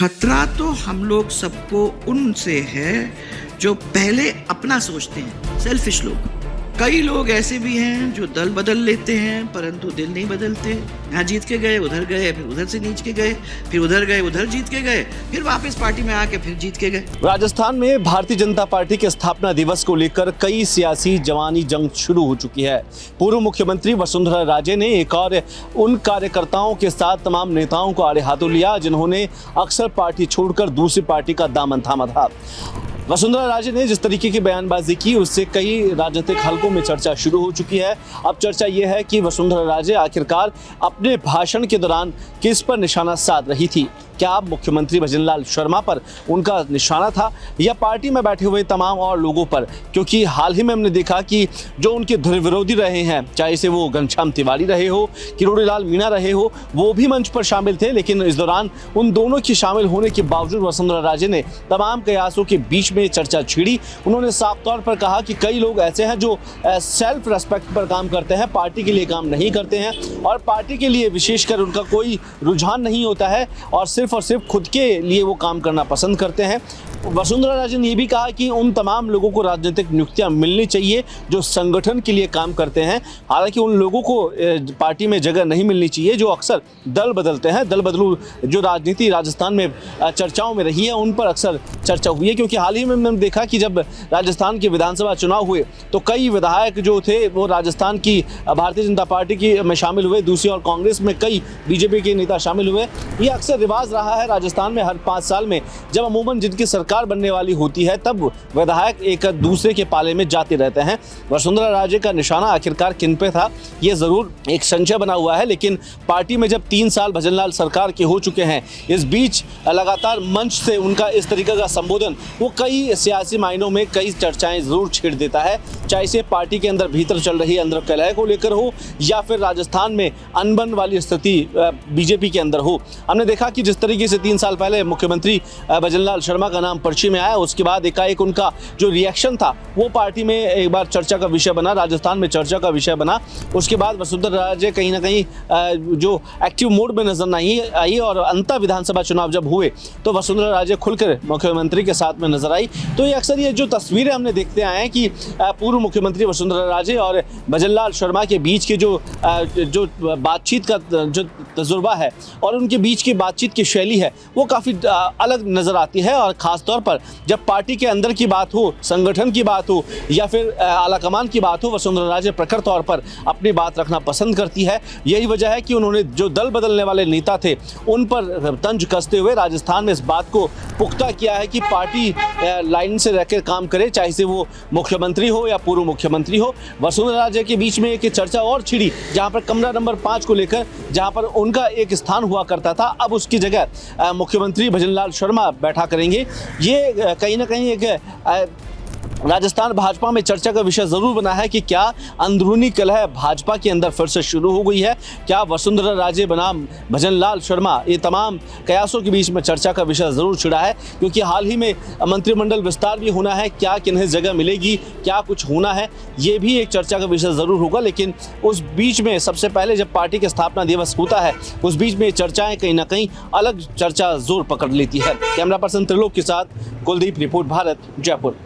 खतरा तो हम लोग सबको उनसे है जो पहले अपना सोचते हैं, सेल्फिश लोग। कई लोग ऐसे भी हैं जो दल बदल लेते हैं परंतु दिल नहीं बदलते। यहाँ जीत के गए, उधर गए, फिर उधर से नीच के गए, फिर उधर गए, उधर जीत के गए, फिर वापस पार्टी में आके फिर जीत के गए। राजस्थान में भारतीय जनता पार्टी के स्थापना दिवस को लेकर कई सियासी जवानी जंग शुरू हो चुकी है। पूर्व मुख्यमंत्री वसुंधरा राजे ने एक और उन कार्यकर्ताओं के साथ तमाम नेताओं को आड़े हाथों लिया जिन्होंने अक्सर पार्टी छोड़कर दूसरी पार्टी का दामन थामा था। वसुंधरा राजे ने जिस तरीके की बयानबाजी की उससे कई राजनीतिक हलकों में चर्चा शुरू हो चुकी है। अब चर्चा यह है कि वसुंधरा राजे आखिरकार अपने भाषण के दौरान किस पर निशाना साध रही थी। क्या मुख्यमंत्री भजनलाल शर्मा पर उनका निशाना था या पार्टी में बैठे हुए तमाम और लोगों पर? क्योंकि हाल ही में हमने देखा कि जो उनके धुर विरोधी रहे हैं, चाहे से वो घनश्याम तिवारी रहे हो, किरोड़ी लाल मीणा रहे हो, वो भी मंच पर शामिल थे। लेकिन इस दौरान उन दोनों के शामिल होने के बावजूद वसुंधरा राजे ने तमाम कयासों के बीच में चर्चा छेड़ी। उन्होंने साफ तौर पर कहा कि कई लोग ऐसे हैं जो सेल्फ रेस्पेक्ट पर काम करते हैं, पार्टी के लिए काम नहीं करते हैं और पार्टी के लिए विशेषकर उनका कोई रुझान नहीं होता है और सिर्फ खुद के लिए वो काम करना पसंद करते हैं। वसुंधरा राजे ने ये भी कहा कि उन तमाम लोगों को राजनीतिक नियुक्तियां मिलनी चाहिए जो संगठन के लिए काम करते हैं। हालांकि उन लोगों को पार्टी में जगह नहीं मिलनी चाहिए जो अक्सर दल बदलते हैं। दल बदलू जो राजनीति राजस्थान में चर्चाओं में रही है उन पर अक्सर चर्चा हुई है, क्योंकि हाल ही में हमने देखा कि जब राजस्थान के विधानसभा चुनाव हुए तो कई विधायक जो थे वो राजस्थान की भारतीय जनता पार्टी की में शामिल हुए, दूसरी और कांग्रेस में कई बीजेपी के नेता शामिल हुए। ये अक्सर रिवाज रहा है राजस्थान में। हर 5 साल में जब अमूमन जिनकी सरकार बनने वाली होती है तब विधायक एक दूसरे के पाले में जाते रहते हैं। वसुंधरा राजे का निशाना आखिरकार किन पे था ये जरूर एक संशय बना हुआ है। लेकिन पार्टी में जब 3 साल भजनलाल सरकार के हो चुके हैं, इस बीच लगातार मंच से उनका इस तरीके का संबोधन वो कई सियासी मायनों में कई चर्चाएं जरूर छेड़ देता है, चाहे से पार्टी के अंदर भीतर चल रही अंदर कलह को लेकर हो या फिर राजस्थान में अनबन वाली स्थिति बीजेपी के अंदर हो। हमने देखा कि जिस तरीके से 3 साल पहले मुख्यमंत्री भजनलाल शर्मा का नाम पर्ची में आया, उसके बाद एकाएक उनका जो रिएक्शन था वो पार्टी में एक बार चर्चा का विषय बना, राजस्थान में चर्चा का विषय बना। उसके बाद वसुंधरा राजे कहीं ना कहीं जो एक्टिव मोड में नजर नहीं आई और अंतर विधानसभा चुनाव जब हुए तो वसुंधरा राजे खुलकर मुख्यमंत्री के साथ में नजर आई। तो ये अक्सर ये जो तस्वीरें हमने देखते आए हैं कि पूर्व मुख्यमंत्री वसुंधरा राजे और भजनलाल शर्मा के बीच के जो बातचीत का जो तजुर्बा है और उनके बीच की बातचीत की शैली है वो काफ़ी अलग नज़र आती है। और ख़ास तौर पर जब पार्टी के अंदर की बात हो, संगठन की बात हो या फिर आलाकमान की बात हो, वसुंधरा राजे प्रखर तौर पर अपनी बात रखना पसंद करती है। यही वजह है कि उन्होंने जो दल बदलने वाले नेता थे उन पर तंज कसते हुए राजस्थान में इस बात को पुख्ता किया है कि पार्टी लाइन से रहकर काम करे, चाहे से वो मुख्यमंत्री हो या पूर्व मुख्यमंत्री हो। वसुंधरा राजे के बीच में एक चर्चा और छिड़ी जहां पर कमरा नंबर 5 को लेकर, जहां पर उनका एक स्थान हुआ करता था, अब उसकी जगह मुख्यमंत्री भजनलाल शर्मा बैठा करेंगे। ये कहीं ना कहीं एक राजस्थान भाजपा में चर्चा का विषय जरूर बना है कि क्या अंदरूनी कलह भाजपा के अंदर फिर से शुरू हो गई है, क्या वसुंधरा राजे बनाम भजनलाल शर्मा, ये तमाम कयासों के बीच में चर्चा का विषय जरूर छिड़ा है। क्योंकि हाल ही में मंत्रिमंडल विस्तार भी होना है, क्या किन्हें जगह मिलेगी, क्या कुछ होना है, ये भी एक चर्चा का विषय जरूर होगा। लेकिन उस बीच में सबसे पहले जब पार्टी के स्थापना दिवस होता है उस बीच में चर्चाएं कहीं ना कहीं अलग चर्चा जोर पकड़ लेती है। कैमरा पर्सन त्रिलोक के साथ कुलदीप, रिपोर्ट भारत, जयपुर।